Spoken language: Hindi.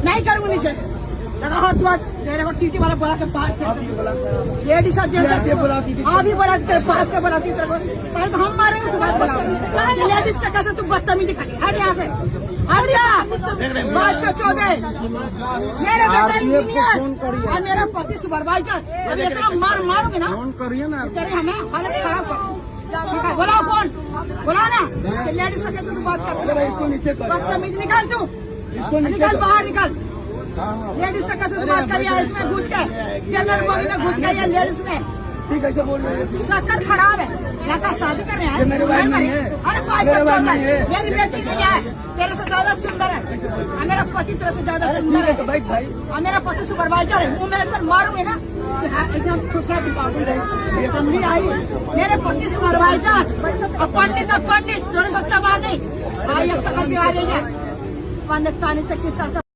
नहीं करूंगी नीचे लगा हाथ हुआ मेरे को टीटी वाला बोला के बात लेडीज और जेंट्स अभी बोला तेरे बात पे बोला तेरे को पहले तो हम मारेंगे उसके बाद बोला लेडीज से कैसे तू बदतमीजी करी हट यहाँ से हट जा बात पे चौदह मेरे बेटा इंजीनियर और मेरा पति सुपरवाइजर अभी इतना मारोगे ना तेरे हमें हालत खराब कर बोलाओ कौन बोला ना लेडीज से कैसे तू बात कर बदतमीज निकाल तू निकाल बाहर निकाल लेडीज से कैसे बात करिए इसमें घुस के जनरल बॉडी में घुस गई है लेडीज में कैसे बोल रहे हैं शक्कर खराब है लड़का शादी कर रहे हैं मेरी बहन नहीं है अरे मेरी बेटी नहीं है तेरे से ज्यादा सुंदर है और मेरा पति तेरे से ज्यादा सुंदर है और मेरा पति सुपरवाइजर है वो मेरे सर मारोगे ना एकदम ठुकरा समझी आई मेरे पति सुपरवाइजर और पंडित थोड़ी सच्चा बात नहीं आई सकल भी आ रही है पंडित से किस तरह से